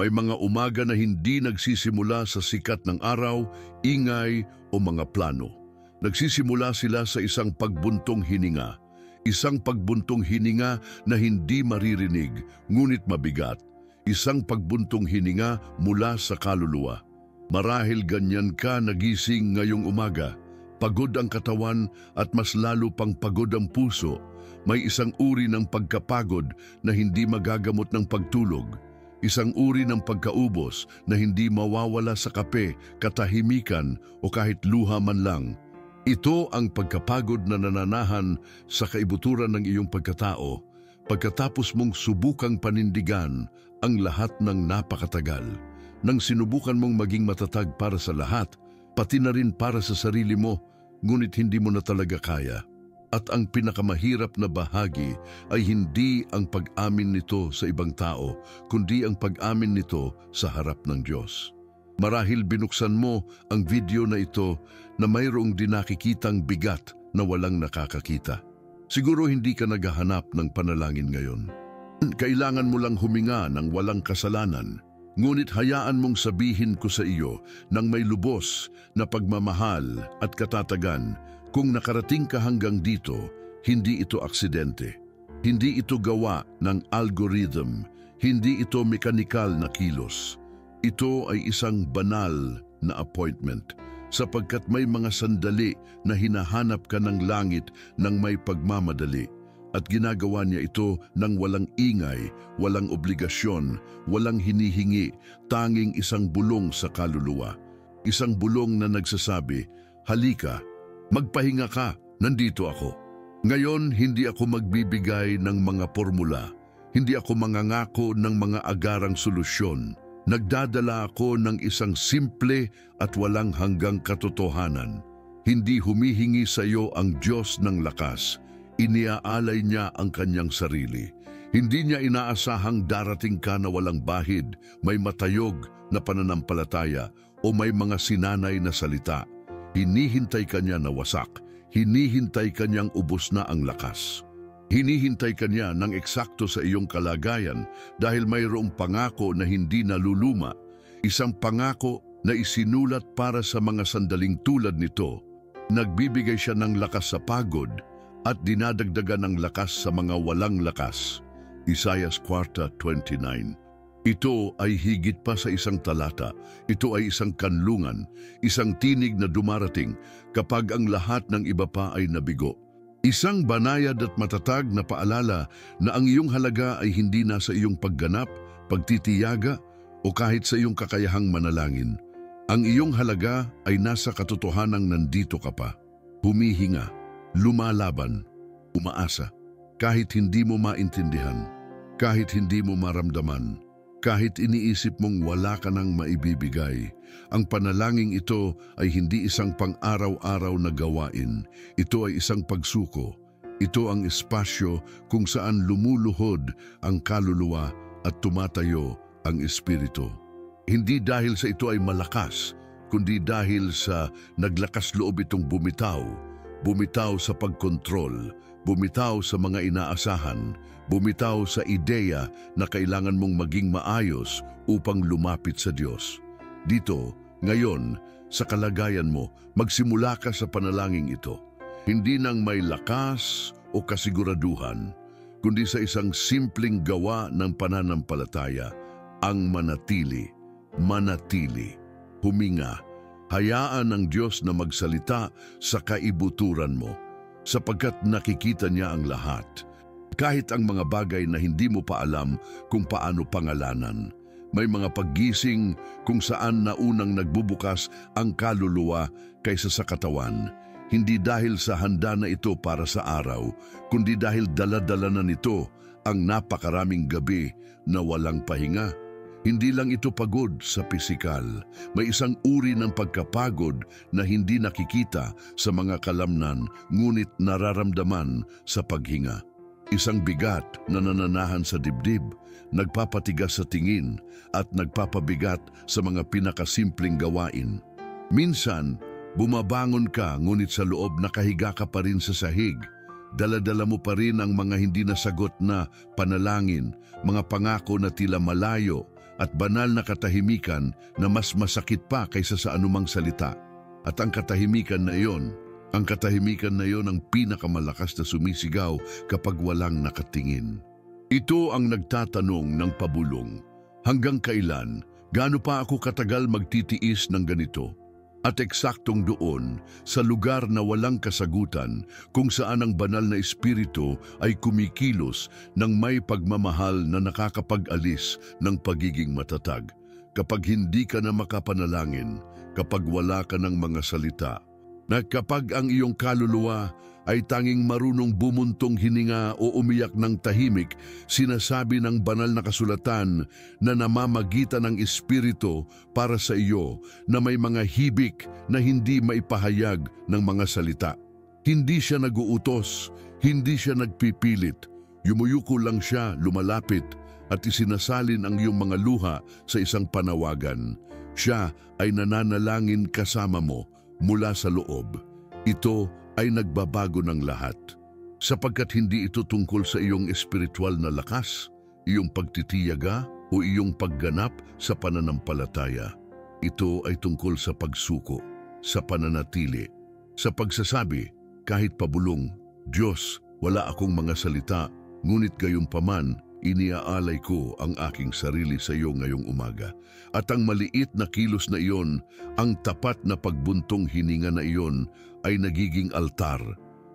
May mga umaga na hindi nagsisimula sa sikat ng araw, ingay o mga plano. Nagsisimula sila sa isang pagbuntong hininga. Isang pagbuntong hininga na hindi maririnig, ngunit mabigat. Isang pagbuntong hininga mula sa kaluluwa. Marahil ganyan ka nagising ngayong umaga. Pagod ang katawan at mas lalo pang pagod ang puso. May isang uri ng pagkapagod na hindi magagamot ng pagtulog. Isang uri ng pagkaubos na hindi mawawala sa kape, katahimikan o kahit luha man lang. Ito ang pagkapagod na nananahan sa kaibuturan ng iyong pagkatao pagkatapos mong subukang panindigan ang lahat ng napakatagal. Nang sinubukan mong maging matatag para sa lahat, pati na rin para sa sarili mo, ngunit hindi mo na talaga kaya. At ang pinakamahirap na bahagi ay hindi ang pag-amin nito sa ibang tao, kundi ang pag-amin nito sa harap ng Diyos. Marahil binuksan mo ang video na ito na mayroong dinakikitang bigat na walang nakakakita. Siguro hindi ka naghahanap ng panalangin ngayon. Kailangan mo lang huminga ng walang kasalanan, ngunit hayaan mong sabihin ko sa iyo ng may lubos na pagmamahal at katatagan. Kung nakarating ka hanggang dito, hindi ito aksidente. Hindi ito gawa ng algorithm. Hindi ito mekanikal na kilos. Ito ay isang banal na appointment, sapagkat may mga sandali na hinahanap ka ng langit ng may pagmamadali. At ginagawa niya ito ng walang ingay, walang obligasyon, walang hinihingi, tanging isang bulong sa kaluluwa. Isang bulong na nagsasabi, halika, magpahinga ka, nandito ako. Ngayon, hindi ako magbibigay ng mga formula. Hindi ako mangangako ng mga agarang solusyon. Nagdadala ako ng isang simple at walang hanggang katotohanan. Hindi humihingi sa iyo ang Diyos ng lakas. Iniaalay niya ang kanyang sarili. Hindi niya inaasahang darating ka na walang bahid, may matayog na pananampalataya o may mga sinanay na salita. Hinihintay ka niya na wasak, hinihintay ka niyang ubos na ang lakas. Hinihintay ka niya ng eksakto sa iyong kalagayan dahil mayroong pangako na hindi naluluma, isang pangako na isinulat para sa mga sandaling tulad nito. Nagbibigay siya ng lakas sa pagod at dinadagdagan ng lakas sa mga walang lakas. Isaiah 4:29. Ito ay higit pa sa isang talata. Ito ay isang kanlungan, isang tinig na dumarating kapag ang lahat ng iba pa ay nabigo. Isang banayad at matatag na paalala na ang iyong halaga ay hindi nasa iyong pagganap, pagtitiyaga o kahit sa iyong kakayahang manalangin. Ang iyong halaga ay nasa katotohanang nandito ka pa. Humihinga, lumalaban, umaasa, kahit hindi mo maintindihan, kahit hindi mo maramdaman. Kahit iniisip mong wala ka nang maibibigay, ang panalangin ito ay hindi isang pang-araw-araw na gawain. Ito ay isang pagsuko. Ito ang espasyo kung saan lumuluhod ang kaluluwa at tumatayo ang espiritu. Hindi dahil sa ito ay malakas, kundi dahil sa naglakas loob itong bumitaw. Bumitaw sa pagkontrol, bumitaw sa mga inaasahan, bumitaw sa ideya na kailangan mong maging maayos upang lumapit sa Diyos. Dito, ngayon, sa kalagayan mo, magsimula ka sa panalangin ito. Hindi nang may lakas o kasiguraduhan, kundi sa isang simpleng gawa ng pananampalataya, ang manatili, huminga. Hayaan ng Diyos na magsalita sa kaibuturan mo, sapagkat nakikita niya ang lahat. Kahit ang mga bagay na hindi mo pa alam kung paano pangalanan. May mga paggising kung saan naunang nagbubukas ang kaluluwa kaysa sa katawan. Hindi dahil sa handa na ito para sa araw, kundi dahil dala-dala na nito ang napakaraming gabi na walang pahinga. Hindi lang ito pagod sa pisikal. May isang uri ng pagkapagod na hindi nakikita sa mga kalamnan, ngunit nararamdaman sa paghinga. Isang bigat na nananahan sa dibdib, nagpapatigas sa tingin at nagpapabigat sa mga pinakasimpleng gawain. Minsan, bumabangon ka ngunit sa loob nakahiga ka pa rin sa sahig. Dala-dala mo pa rin ang mga hindi nasagot na panalangin, mga pangako na tila malayo, at banal na katahimikan na mas masakit pa kaysa sa anumang salita. At ang katahimikan na iyon ang pinakamalakas na sumisigaw kapag walang nakatingin. Ito ang nagtatanong ng pabulong, hanggang kailan, gaano pa ako katagal magtitiis ng ganito? At eksaktong doon, sa lugar na walang kasagutan, kung saan ang banal na espiritu ay kumikilos ng may pagmamahal na nakakapag-alis ng pagiging matatag. Kapag hindi ka na makapanalangin, kapag wala ka ng mga salita, na kapag ang iyong kaluluwa ay tanging marunong bumuntong hininga o umiyak ng tahimik, sinasabi ng banal na kasulatan na namamagitan ng espiritu para sa iyo na may mga hibik na hindi maipahayag ng mga salita. Hindi siya naguutos, hindi siya nagpipilit. Yumuyuko lang siya, lumalapit at isinasalin ang iyong mga luha sa isang panawagan. Siya ay nananalangin kasama mo mula sa loob. Ito ay nagbabago ng lahat, sapagkat hindi ito tungkol sa iyong espiritual na lakas, iyong pagtitiyaga o iyong pagganap sa pananampalataya. Ito ay tungkol sa pagsuko, sa pananatili, sa pagsasabi, kahit pabulong, Diyos, wala akong mga salita, ngunit gayunpaman, iniaalay ko ang aking sarili sa iyo ngayong umaga. At ang maliit na kilos na iyon, ang tapat na pagbuntong hininga na iyon ay nagiging altar,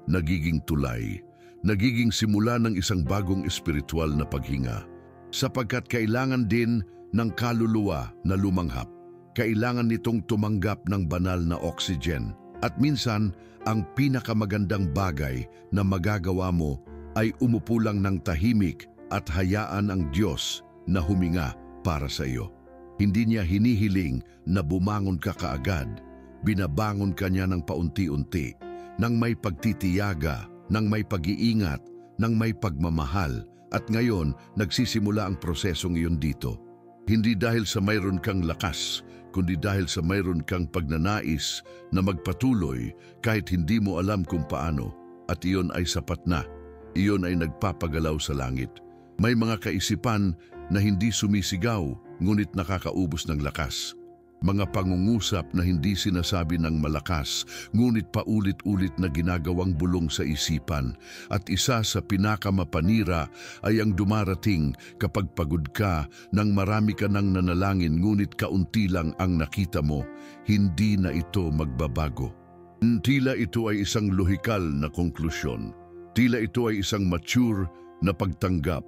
nagiging tulay, nagiging simula ng isang bagong espiritual na paghinga. Sapagkat kailangan din ng kaluluwa na lumanghap. Kailangan nitong tumanggap ng banal na oxygen. At minsan, ang pinakamagandang bagay na magagawa mo ay umupo lang ng tahimik at hayaan ang Diyos na huminga para sa iyo. Hindi niya hinihiling na bumangon ka kaagad. Binabangon ka niya ng paunti-unti, nang may pagtitiyaga, nang may pag-iingat, nang may pagmamahal. At ngayon, nagsisimula ang prosesong iyon dito. Hindi dahil sa mayroon kang lakas, kundi dahil sa mayroon kang pagnanais na magpatuloy kahit hindi mo alam kung paano. At iyon ay sapat na. Iyon ay nagpapagalaw sa langit. May mga kaisipan na hindi sumisigaw, ngunit nakakaubos ng lakas. Mga pangungusap na hindi sinasabi ng malakas, ngunit paulit-ulit na ginagawang bulong sa isipan. At isa sa pinakamapanira ay ang dumarating kapag pagod ka nang marami ka nang nanalangin, ngunit kaunti lang ang nakita mo. Hindi na ito magbabago. Tila ito ay isang lohikal na konklusyon. Tila ito ay isang mature na pagtanggap.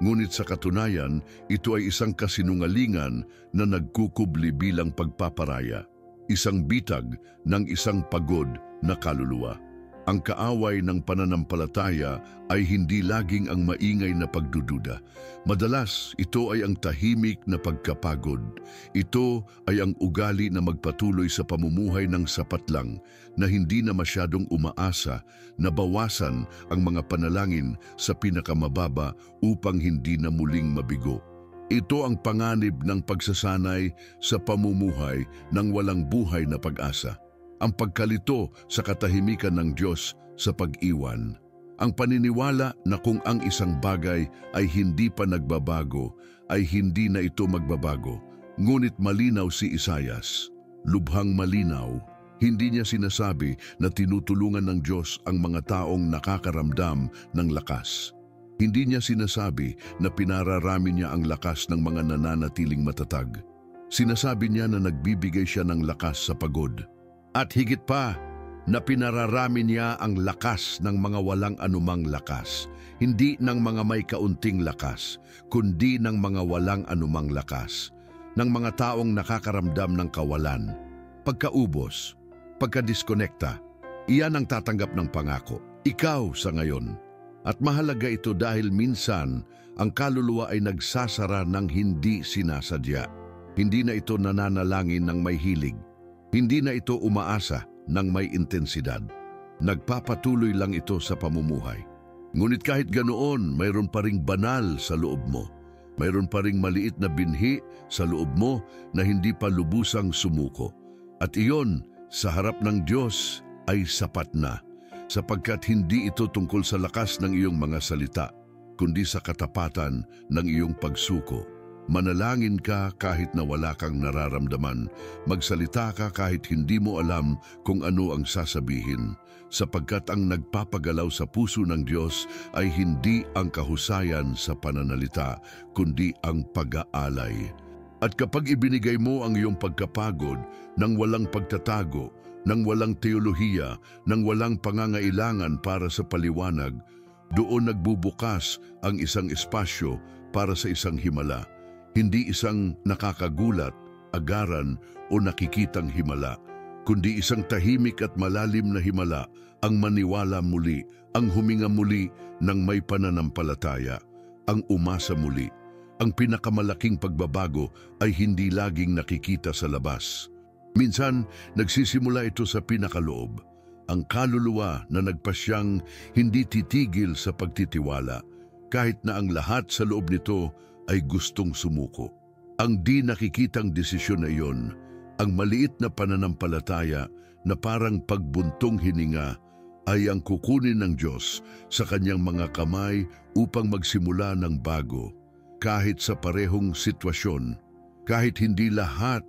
Ngunit sa katunayan, ito ay isang kasinungalingan na nagkukubli bilang pagpaparaya, isang bitag ng isang pagod na kaluluwa. Ang kaaway ng pananampalataya ay hindi laging ang maingay na pagdududa. Madalas, ito ay ang tahimik na pagkapagod. Ito ay ang ugali na magpatuloy sa pamumuhay ng sapat lang, na hindi na masyadong umaasa, na bawasan ang mga panalangin sa pinakamababa upang hindi na muling mabigo. Ito ang panganib ng pagsasanay sa pamumuhay ng walang buhay na pag-asa. Ang pagkalito sa katahimikan ng Diyos sa pag-iwan. Ang paniniwala na kung ang isang bagay ay hindi pa nagbabago, ay hindi na ito magbabago. Ngunit malinaw si Isaias, lubhang malinaw. Hindi niya sinasabi na tinutulungan ng Diyos ang mga taong nakakaramdam ng lakas. Hindi niya sinasabi na pinararami niya ang lakas ng mga nananatiling matatag. Sinasabi niya na nagbibigay siya ng lakas sa pagod. At higit pa, na pinararami niya ang lakas ng mga walang anumang lakas, hindi ng mga may kaunting lakas, kundi ng mga walang anumang lakas, ng mga taong nakakaramdam ng kawalan, pagkaubos, pagkadiskonekta. Iyan ang tatanggap ng pangako, ikaw sa ngayon. At mahalaga ito dahil minsan ang kaluluwa ay nagsasara ng hindi sinasadya. Hindi na ito nananalangin ng may hilig. Hindi na ito umaasa ng may intensidad. Nagpapatuloy lang ito sa pamumuhay. Ngunit kahit ganoon, mayroon pa ring banal sa loob mo. Mayroon pa ring maliit na binhi sa loob mo na hindi pa lubusang sumuko. At iyon, sa harap ng Diyos, ay sapat na. Sapagkat hindi ito tungkol sa lakas ng iyong mga salita, kundi sa katapatan ng iyong pagsuko. Manalangin ka kahit na wala kang nararamdaman. Magsalita ka kahit hindi mo alam kung ano ang sasabihin. Sapagkat ang nagpapagalaw sa puso ng Diyos ay hindi ang kahusayan sa pananalita, kundi ang pag-aalay. At kapag ibinigay mo ang iyong pagkapagod nang walang pagtatago, nang walang teolohiya, nang walang pangangailangan para sa paliwanag, doon nagbubukas ang isang espasyo para sa isang himala. Hindi isang nakakagulat, agaran o nakikitang himala, kundi isang tahimik at malalim na himala, ang maniwala muli, ang huminga muli ng may pananampalataya, ang umasa muli. Ang pinakamalaking pagbabago ay hindi laging nakikita sa labas. Minsan, nagsisimula ito sa pinakaloob, ang kaluluwa na nagpasyang hindi titigil sa pagtitiwala, kahit na ang lahat sa loob nito ay gustong sumuko. Ang di nakikitang desisyon na iyon, ang maliit na pananampalataya na parang pagbuntong hininga, ay ang kukunin ng Diyos sa kanyang mga kamay upang magsimula ng bago. Kahit sa parehong sitwasyon, kahit hindi lahat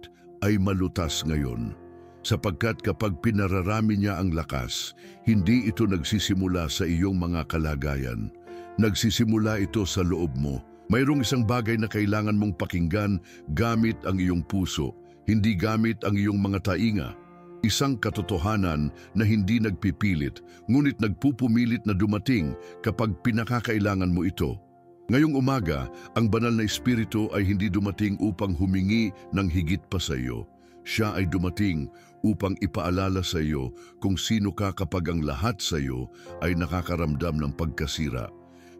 ay malutas ngayon. Sapagkat kapag pinararami niya ang lakas, hindi ito nagsisimula sa iyong mga kalagayan. Nagsisimula ito sa loob mo. Mayroong isang bagay na kailangan mong pakinggan gamit ang iyong puso, hindi gamit ang iyong mga tainga. Isang katotohanan na hindi nagpipilit, ngunit nagpupumilit na dumating kapag pinakakailangan mo ito. Ngayong umaga, ang banal na Espiritu ay hindi dumating upang humingi ng higit pa sa iyo. Siya ay dumating upang ipaalala sa iyo kung sino ka kapag ang lahat sa iyo ay nakakaramdam ng pagkasira.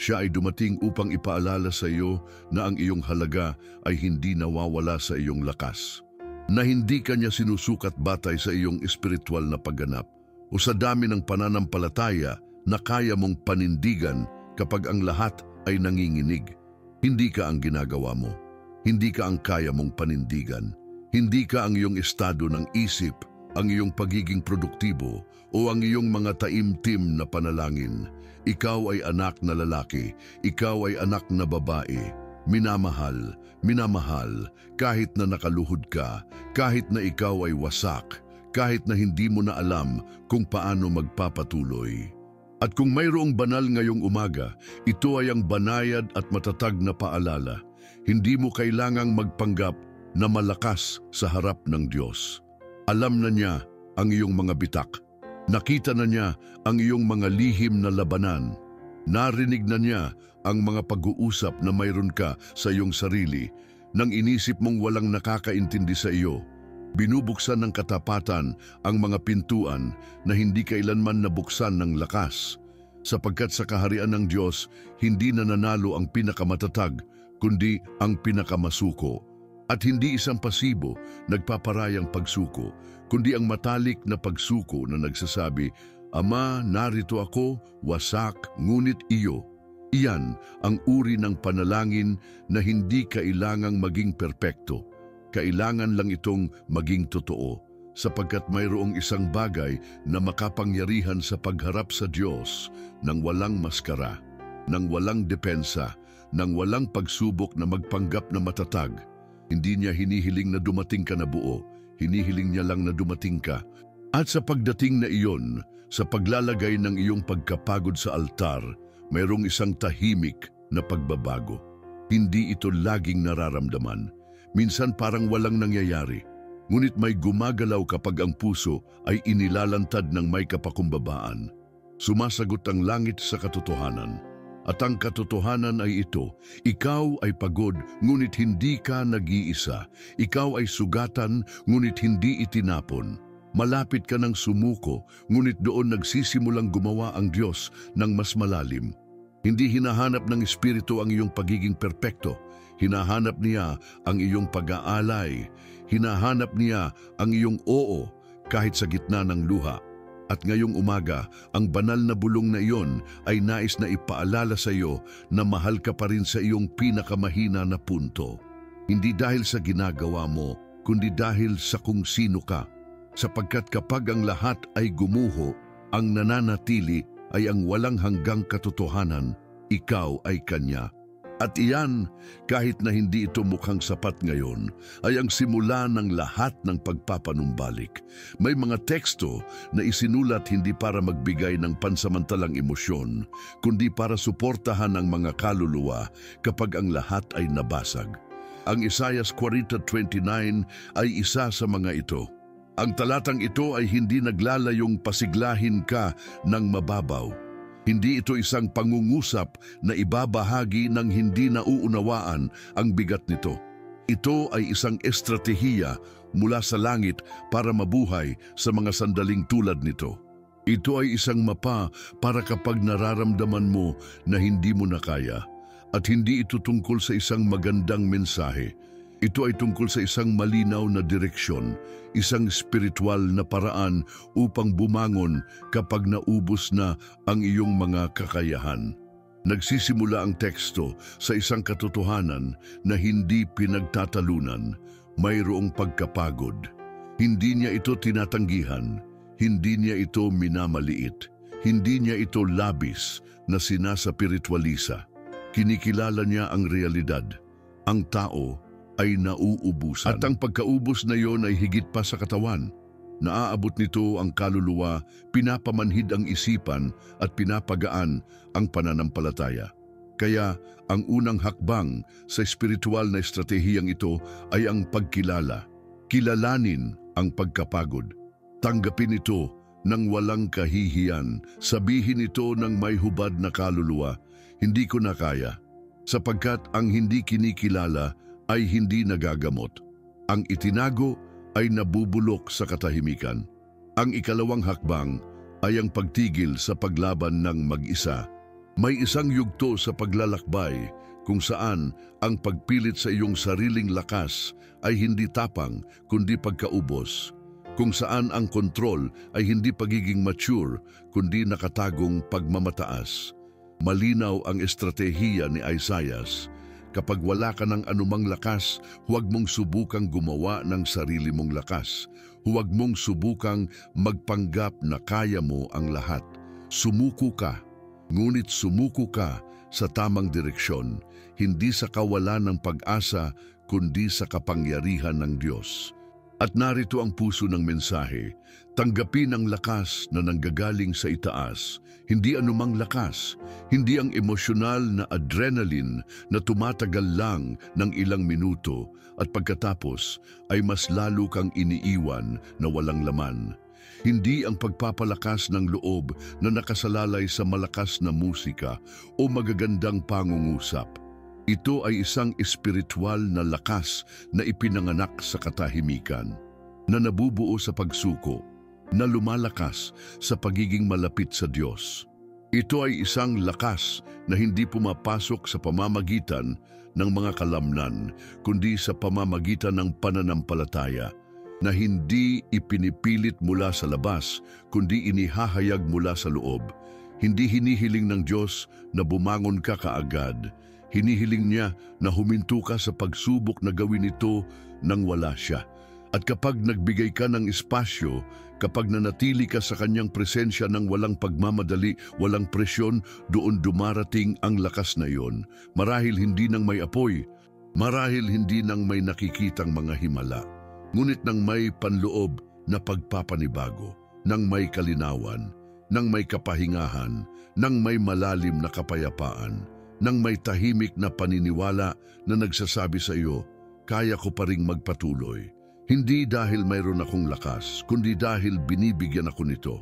Siya ay dumating upang ipaalala sa iyo na ang iyong halaga ay hindi nawawala sa iyong lakas. Na hindi kanya sinusukat batay sa iyong espiritual na pagganap o sa dami ng pananampalataya na kaya mong panindigan kapag ang lahat ay nanginginig. Hindi ka ang ginagawa mo. Hindi ka ang kaya mong panindigan. Hindi ka ang iyong estado ng isip, ang iyong pagiging produktibo o ang iyong mga taimtim na panalangin. Ikaw ay anak na lalaki, ikaw ay anak na babae. Minamahal, minamahal, kahit na nakaluhod ka, kahit na ikaw ay wasak, kahit na hindi mo na alam kung paano magpapatuloy. At kung mayroong banal ngayong umaga, ito ay ang banayad at matatag na paalala. Hindi mo kailangang magpanggap na malakas sa harap ng Diyos. Alam na niya ang iyong mga bitak. Nakita na niya ang iyong mga lihim na labanan. Narinig na niya ang mga pag-uusap na mayroon ka sa iyong sarili nang inisip mong walang nakakaintindi sa iyo. Binubuksan ng katapatan ang mga pintuan na hindi kailanman nabuksan ng lakas. Sapagkat sa kaharian ng Diyos, hindi nananalo ang pinakamatatag, kundi ang pinakamasuko. At hindi isang pasibo nagpaparayang pagsuko, kundi ang matalik na pagsuko na nagsasabi, Ama, narito ako, wasak, ngunit iyo. Iyan ang uri ng panalangin na hindi kailangang maging perpekto. Kailangan lang itong maging totoo, sapagkat mayroong isang bagay na makapangyarihan sa pagharap sa Diyos nang walang maskara, nang walang depensa, nang walang pagsubok na magpanggap na matatag. Hindi niya hinihiling na dumating ka na buo, hinihiling niya lang na dumating ka. At sa pagdating na iyon, sa paglalagay ng iyong pagkapagod sa altar, mayroong isang tahimik na pagbabago. Hindi ito laging nararamdaman. Minsan parang walang nangyayari. Ngunit may gumagalaw kapag ang puso ay inilalantad ng may kapakumbabaan. Sumasagot ang langit sa katotohanan. At ang katotohanan ay ito, ikaw ay pagod, ngunit hindi ka nag-iisa. Ikaw ay sugatan, ngunit hindi itinapon. Malapit ka ng sumuko, ngunit doon nagsisimulang gumawa ang Diyos ng mas malalim. Hindi hinahanap ng Espiritu ang iyong pagiging perpekto. Hinahanap niya ang iyong pag-aalay. Hinahanap niya ang iyong oo kahit sa gitna ng luha. At ngayong umaga, ang banal na bulong na iyon ay nais na ipaalala sa iyo na mahal ka pa rin sa iyong pinakamahina na punto. Hindi dahil sa ginagawa mo, kundi dahil sa kung sino ka. Sapagkat kapag ang lahat ay gumuho, ang nananatili ay ang walang hanggang katotohanan, ikaw ay Kanya. At iyan, kahit na hindi ito mukhang sapat ngayon, ay ang simula ng lahat ng pagpapanumbalik. May mga teksto na isinulat hindi para magbigay ng pansamantalang emosyon, kundi para suportahan ang mga kaluluwa kapag ang lahat ay nabasag. Ang Isaias 40:29 ay isa sa mga ito. Ang talatang ito ay hindi naglalayong pasiglahin ka ng mababaw. Hindi ito isang pangungusap na ibabahagi ng hindi nauunawaan ang bigat nito. Ito ay isang estratehiya mula sa langit para mabuhay sa mga sandaling tulad nito. Ito ay isang mapa para kapag nararamdaman mo na hindi mo na kaya. At hindi ito tungkol sa isang magandang mensahe. Ito ay tungkol sa isang malinaw na direksyon, isang spiritual na paraan upang bumangon kapag naubos na ang iyong mga kakayahan. Nagsisimula ang teksto sa isang katotohanan na hindi pinagtatalunan, mayroong pagkapagod. Hindi niya ito tinatanggihan, hindi niya ito minamaliit, hindi niya ito labis na sinasapiritualisa. Kinikilala niya ang realidad, ang tao ay nauubusan. At ang pagkaubos na iyon ay higit pa sa katawan. Naaabot nito ang kaluluwa, pinapamanhid ang isipan at pinapagaan ang pananampalataya. Kaya ang unang hakbang sa espiritual na estratehiyang ito ay ang pagkilala. Kilalanin ang pagkapagod. Tanggapin ito ng walang kahihiyan. Sabihin ito ng may hubad na kaluluwa, hindi ko na kaya. Sapagkat ang hindi kinikilala ay hindi nagagamot. Ang itinago ay nabubulok sa katahimikan. Ang ikalawang hakbang ay ang pagtigil sa paglaban ng mag-isa. May isang yugto sa paglalakbay kung saan ang pagpilit sa iyong sariling lakas ay hindi tapang kundi pagkaubos. Kung saan ang kontrol ay hindi pagiging mature kundi nakatagong pagmamataas. Malinaw ang estratehiya ni Isaias. Kapag wala ka ng anumang lakas, huwag mong subukang gumawa ng sarili mong lakas. Huwag mong subukang magpanggap na kaya mo ang lahat. Sumuko ka, ngunit sumuko ka sa tamang direksyon, hindi sa kawalan ng pag-asa, kundi sa kapangyarihan ng Diyos. At narito ang puso ng mensahe, tanggapin ang lakas na nanggagaling sa itaas, hindi anumang lakas, hindi ang emosyonal na adrenaline na tumatagal lang ng ilang minuto at pagkatapos ay mas lalo kang iniiwan na walang laman. Hindi ang pagpapalakas ng loob na nakasalalay sa malakas na musika o magagandang pangungusap. Ito ay isang espiritual na lakas na ipinanganak sa katahimikan, na nabubuo sa pagsuko, na lumalakas sa pagiging malapit sa Diyos. Ito ay isang lakas na hindi pumapasok sa pamamagitan ng mga kalamnan, kundi sa pamamagitan ng pananampalataya, na hindi ipinipilit mula sa labas, kundi inihahayag mula sa loob. Hindi hinihiling ng Diyos na bumangon ka kaagad. Hinihiling niya na huminto ka sa pagsubok na gawin ito nang wala siya. At kapag nagbigay ka ng espasyo, kapag nanatili ka sa kanyang presensya ng walang pagmamadali, walang presyon, doon dumarating ang lakas na iyon. Marahil hindi nang may apoy, marahil hindi nang may nakikitang mga himala, ngunit nang may panloob na pagpapanibago, nang may kalinawan, nang may kapahingahan, nang may malalim na kapayapaan, nang may tahimik na paniniwala na nagsasabi sa iyo, kaya ko pa ring magpatuloy. Hindi dahil mayroon akong lakas, kundi dahil binibigyan ako nito.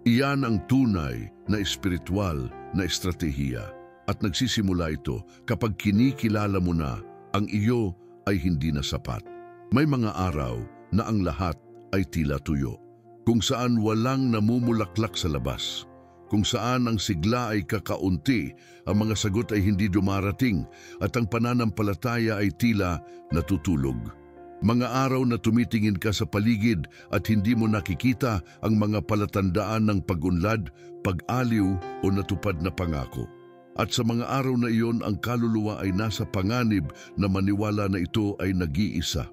Iyan ang tunay na espiritual na estratehiya. At nagsisimula ito kapag kinikilala mo na ang iyo ay hindi na sapat. May mga araw na ang lahat ay tila tuyo, kung saan walang namumulaklak sa labas. Kung saan ang sigla ay kakaunti, ang mga sagot ay hindi dumarating, at ang pananampalataya ay tila natutulog. Mga araw na tumitingin ka sa paligid at hindi mo nakikita ang mga palatandaan ng pag-unlad, pag-aliw o natupad na pangako. At sa mga araw na iyon, ang kaluluwa ay nasa panganib na maniwala na ito ay nag-iisa,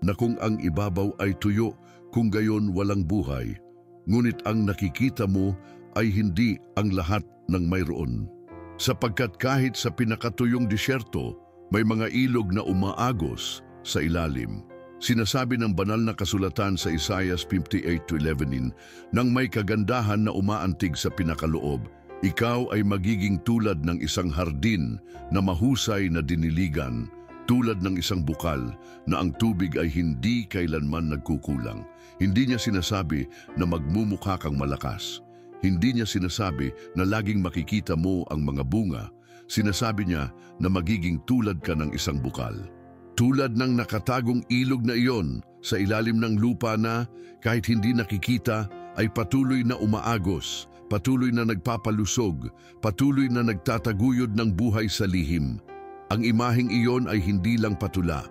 na kung ang ibabaw ay tuyo, kung gayon walang buhay. Ngunit ang nakikita mo ay hindi ang lahat ng mayroon. Sapagkat kahit sa pinakatuyong disyerto, may mga ilog na umaagos sa ilalim. Sinasabi ng banal na kasulatan sa Isaiah 58:11, nang may kagandahan na umaantig sa pinakaloob, ikaw ay magiging tulad ng isang hardin na mahusay na diniligan, tulad ng isang bukal na ang tubig ay hindi kailanman nagkukulang. Hindi niya sinasabi na magmumukha kang malakas. Hindi niya sinasabi na laging makikita mo ang mga bunga. Sinasabi niya na magiging tulad ka ng isang bukal. Tulad ng nakatagong ilog na iyon sa ilalim ng lupa na kahit hindi nakikita ay patuloy na umaagos, patuloy na nagpapalusog, patuloy na nagtataguyod ng buhay sa lihim. Ang imaheng iyon ay hindi lang patula.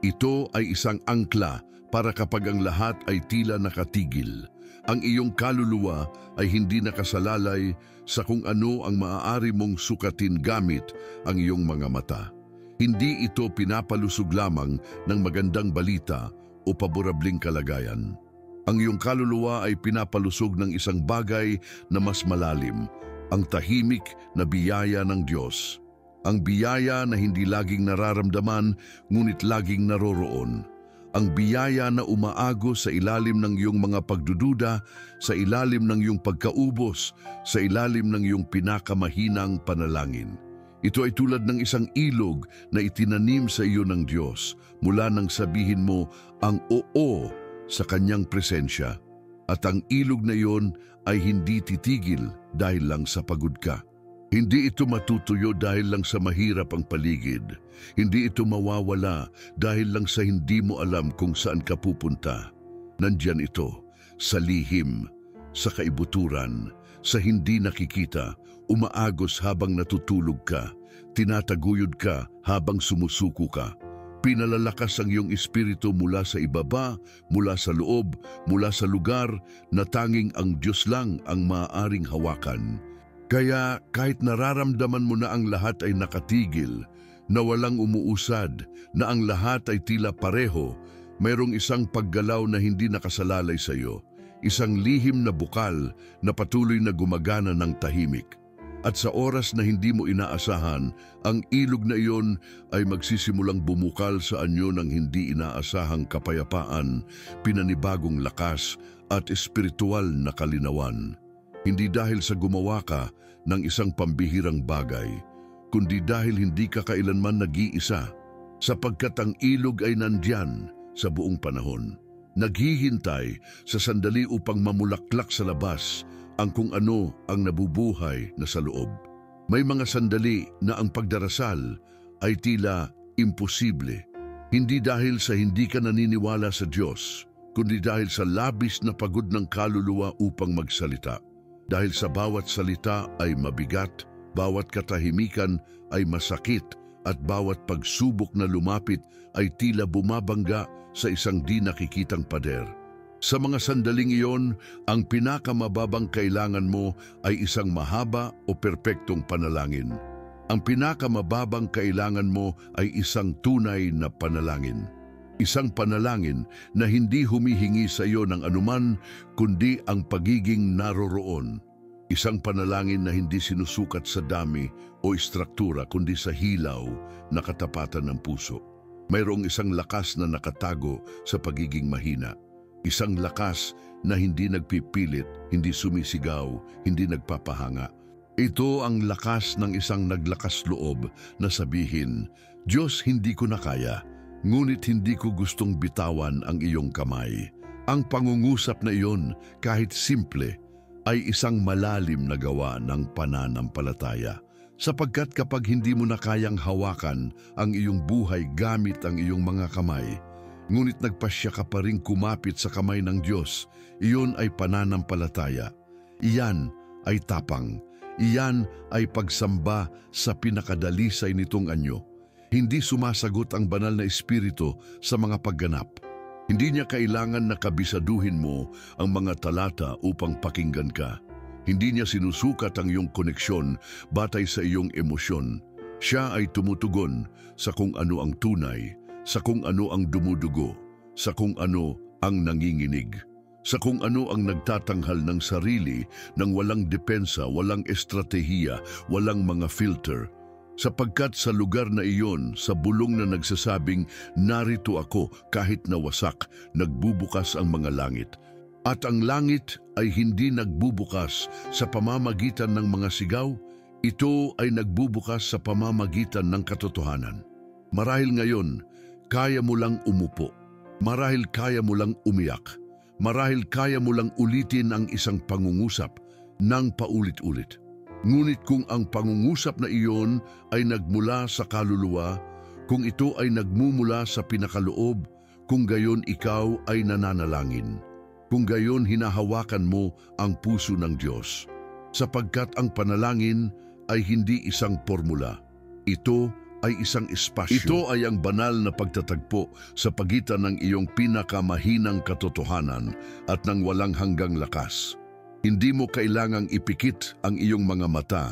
Ito ay isang angkla para kapag ang lahat ay tila nakatigil. Ang iyong kaluluwa ay hindi nakasalalay sa kung ano ang maaari mong sukatin gamit ang iyong mga mata. Hindi ito pinapalusog lamang ng magandang balita o paborabling kalagayan. Ang iyong kaluluwa ay pinapalusog ng isang bagay na mas malalim, ang tahimik na biyaya ng Diyos. Ang biyaya na hindi laging nararamdaman, ngunit laging naroroon. Ang biyaya na umaagos sa ilalim ng iyong mga pagdududa, sa ilalim ng iyong pagkaubos, sa ilalim ng iyong pinakamahinang panalangin. Ito ay tulad ng isang ilog na itinanim sa iyo ng Diyos mula nang sabihin mo ang oo sa kanyang presensya. At ang ilog na iyon ay hindi titigil dahil lang sa pagod ka. Hindi ito matutuyo dahil lang sa mahirap ang paligid. Hindi ito mawawala dahil lang sa hindi mo alam kung saan ka pupunta. Nandyan ito, sa lihim, sa kaibuturan, sa hindi nakikita, umaagos habang natutulog ka, tinataguyod ka habang sumusuko ka. Pinalalakas ang iyong espiritu mula sa ibaba, mula sa loob, mula sa lugar na tanging ang Diyos lang ang maaaring hawakan. Kaya kahit nararamdaman mo na ang lahat ay nakatigil, na walang umuusad, na ang lahat ay tila pareho, mayroong isang paggalaw na hindi nakasalalay sa iyo, isang lihim na bukal na patuloy na gumagana ng tahimik. At sa oras na hindi mo inaasahan, ang ilog na iyon ay magsisimulang bumukal sa anyo ng hindi inaasahang kapayapaan, pinanibagong lakas at espiritual na kalinawan. Hindi dahil sa gumawa ka ng isang pambihirang bagay, kundi dahil hindi ka kailanman nag-iisa, sapagkat ang ilog ay nandyan sa buong panahon. Naghihintay sa sandali upang mamulaklak sa labas ang kung ano ang nabubuhay na sa loob. May mga sandali na ang pagdarasal ay tila imposible. Hindi dahil sa hindi ka naniniwala sa Diyos, kundi dahil sa labis na pagod ng kaluluwa upang magsalita. Dahil sa bawat salita ay mabigat, bawat katahimikan ay masakit, at bawat pagsubok na lumapit ay tila bumabangga sa isang di nakikitang pader. Sa mga sandaling iyon, ang pinakamababang kailangan mo ay isang mahaba o perpektong panalangin. Ang pinakamababang kailangan mo ay isang tunay na panalangin. Isang panalangin na hindi humihingi sa iyo ng anuman, kundi ang pagiging naroroon. Isang panalangin na hindi sinusukat sa dami o istruktura, kundi sa hilaw na katapatan ng puso. Mayroong isang lakas na nakatago sa pagiging mahina. Isang lakas na hindi nagpipilit, hindi sumisigaw, hindi nagpapahanga. Ito ang lakas ng isang naglakas loob na sabihin, Diyos, hindi ko na kaya, ngunit hindi ko gustong bitawan ang iyong kamay. Ang pangungusap na iyon, kahit simple, ay isang malalim na gawa ng pananampalataya. Sapagkat kapag hindi mo na kayang hawakan ang iyong buhay gamit ang iyong mga kamay, ngunit nagpasya ka pa rin kumapit sa kamay ng Diyos, iyon ay pananampalataya. Iyan ay tapang. Iyan ay pagsamba sa pinakadalisay nitong anyo. Hindi sumasagot ang banal na espiritu sa mga pagganap. Hindi niya kailangan na kabisaduhin mo ang mga talata upang pakinggan ka. Hindi niya sinusukat ang iyong koneksyon batay sa iyong emosyon. Siya ay tumutugon sa kung ano ang tunay, sa kung ano ang dumudugo, sa kung ano ang nanginginig. sa kung ano ang nagtatanghal ng sarili ng walang depensa, walang estratehiya, walang mga filter. Sapagkat sa lugar na iyon, sa bulong na nagsasabing, narito ako kahit nawasak, nagbubukas ang mga langit. At ang langit ay hindi nagbubukas sa pamamagitan ng mga sigaw, ito ay nagbubukas sa pamamagitan ng katotohanan. Marahil ngayon, kaya mo lang umupo. Marahil kaya mo lang umiyak. Marahil kaya mo lang ulitin ang isang pangungusap ng paulit-ulit. Ngunit kung ang pangungusap na iyon ay nagmula sa kaluluwa, kung ito ay nagmumula sa pinakaloob, kung gayon ikaw ay nananalangin, kung gayon hinahawakan mo ang puso ng Diyos. Sapagkat ang panalangin ay hindi isang formula. Ito ay isang espasyo. Ito ay ang banal na pagtatagpo sa pagitan ng iyong pinakamahinang katotohanan at ng walang hanggang lakas. Hindi mo kailangang ipikit ang iyong mga mata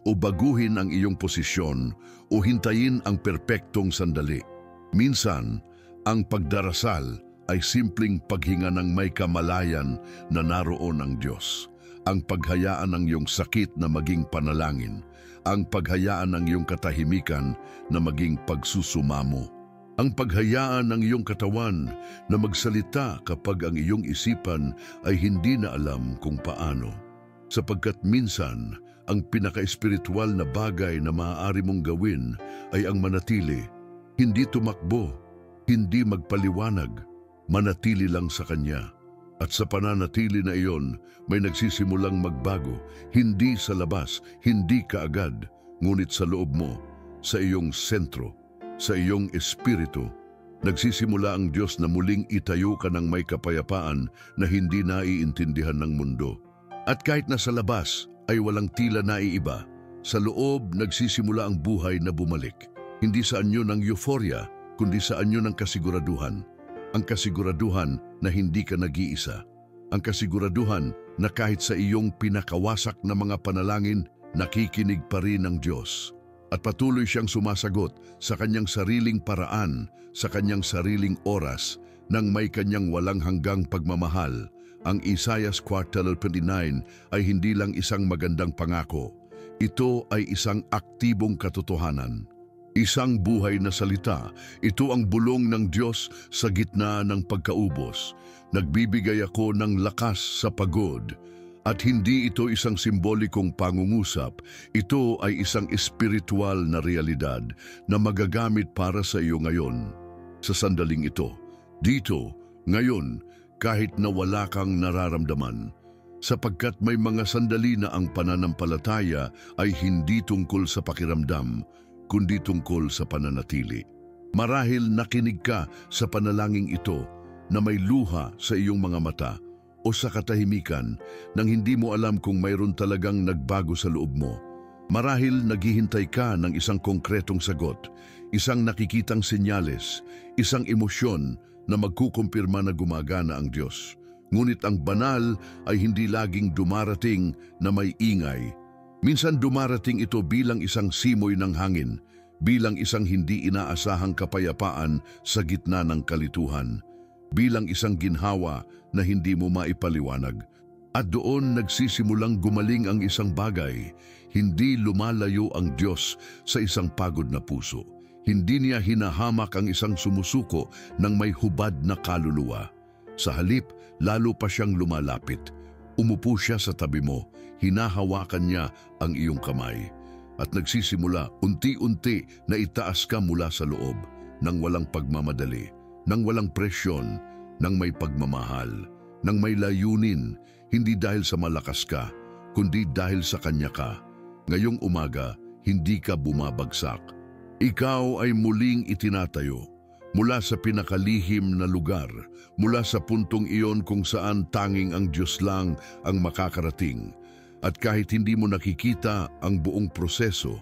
o baguhin ang iyong posisyon o hintayin ang perpektong sandali. Minsan, ang pagdarasal ay simpleng paghinga ng may kamalayan na naroon ang Diyos. Ang paghayaan ng iyong sakit na maging panalangin, ang paghayaan ng iyong katahimikan na maging pagsusumamo, ang paghayaan ng iyong katawan na magsalita kapag ang iyong isipan ay hindi na alam kung paano. Sapagkat minsan, ang pinaka-espiritual na bagay na maaari mong gawin ay ang manatili, hindi tumakbo, hindi magpaliwanag, manatili lang sa Kanya. At sa pananatili na iyon, may nagsisimulang magbago, hindi sa labas, hindi kaagad, ngunit sa loob mo, sa iyong sentro, sa iyong espiritu. Nagsisimula ang Diyos na muling itayo ka ng may kapayapaan na hindi naiintindihan ng mundo. At kahit na sa labas ay walang tila naiiba, sa loob nagsisimula ang buhay na bumalik. Hindi sa anyo ng euphoria, kundi sa anyo ng kasiguraduhan. Ang kasiguraduhan na hindi ka nag-iisa. Ang kasiguraduhan na kahit sa iyong pinakawasak na mga panalangin, nakikinig pa rin ang Diyos. At patuloy siyang sumasagot sa kanyang sariling paraan, sa kanyang sariling oras, nang may kanyang walang hanggang pagmamahal. Ang Isaiah 4:29 ay hindi lang isang magandang pangako. Ito ay isang aktibong katotohanan. Isang buhay na salita, ito ang bulong ng Diyos sa gitna ng pagkaubos. Nagbibigay ako ng lakas sa pagod. At hindi ito isang simbolikong pangungusap, ito ay isang espiritual na realidad na magagamit para sa iyo ngayon. Sa sandaling ito, dito, ngayon, kahit na wala kang nararamdaman. Sapagkat may mga sandali na ang pananampalataya ay hindi tungkol sa pakiramdam, kundi tungkol sa pananatili. Marahil nakinig ka sa panalangin ito na may luha sa iyong mga mata o sa katahimikan nang hindi mo alam kung mayroon talagang nagbago sa loob mo. Marahil naghihintay ka ng isang konkretong sagot, isang nakikitang senyales, isang emosyon na magkukumpirma na gumagana ang Diyos. Ngunit ang banal ay hindi laging dumarating na may ingay. Minsan dumarating ito bilang isang simoy ng hangin, bilang isang hindi inaasahang kapayapaan sa gitna ng kalituhan, bilang isang ginhawa na hindi mo maipaliwanag. At doon nagsisimulang gumaling ang isang bagay. Hindi lumalayo ang Diyos sa isang pagod na puso. Hindi niya hinahamak ang isang sumusuko ng may hubad na kaluluwa. Sa halip, lalo pa siyang lumalapit. Umupo siya sa tabi mo, hinahawakan niya ang iyong kamay. At nagsisimula unti-unti na itaas ka mula sa loob, nang walang pagmamadali, nang walang presyon, nang may pagmamahal, nang may layunin, hindi dahil sa malakas ka, kundi dahil sa Kanya ka. Ngayong umaga, hindi ka bumabagsak. Ikaw ay muling itinatayo mula sa pinakalihim na lugar, mula sa puntong iyon kung saan tanging ang Diyos lang ang makakarating. At kahit hindi mo nakikita ang buong proseso,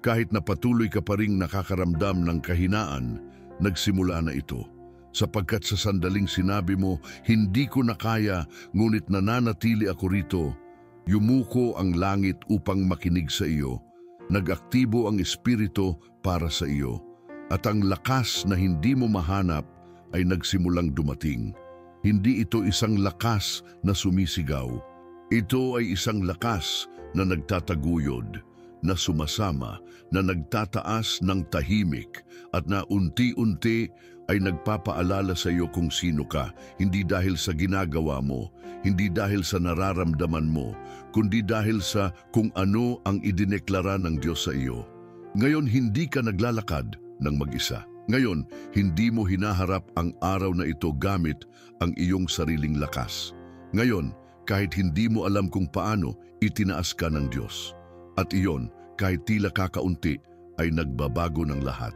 kahit na patuloy ka pa ring nakakaramdam ng kahinaan, nagsimula na ito. Sapagkat sa sandaling sinabi mo, hindi ko na kaya, ngunit nananatili ako rito, yumuko ang langit upang makinig sa iyo, nag-aktibo ang Espiritu para sa iyo, at ang lakas na hindi mo mahanap ay nagsimulang dumating. Hindi ito isang lakas na sumisigaw. Ito ay isang lakas na nagtataguyod, na sumasama, na nagtataas ng tahimik at na unti-unti ay nagpapaalala sa iyo kung sino ka, hindi dahil sa ginagawa mo, hindi dahil sa nararamdaman mo, kundi dahil sa kung ano ang idineklara ng Diyos sa iyo. Ngayon, hindi ka naglalakad ng mag-isa. Ngayon, hindi mo hinaharap ang araw na ito gamit ang iyong sariling lakas. Ngayon, kahit hindi mo alam kung paano, itinaas ka ng Diyos. At iyon, kahit tila kakaunti, ay nagbabago ng lahat.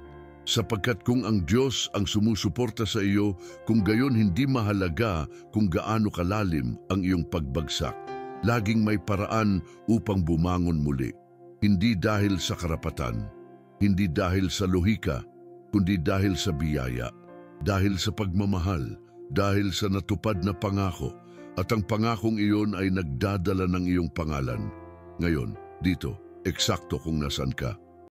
Sapagkat kung ang Diyos ang sumusuporta sa iyo, kung gayon hindi mahalaga kung gaano kalalim ang iyong pagbagsak. Laging may paraan upang bumangon muli. Hindi dahil sa karapatan, hindi dahil sa lohika, kundi dahil sa biyaya, dahil sa pagmamahal, dahil sa natupad na pangako, at ang pangakong iyon ay nagdadala ng iyong pangalan. Ngayon, dito, eksakto kung nasan ka.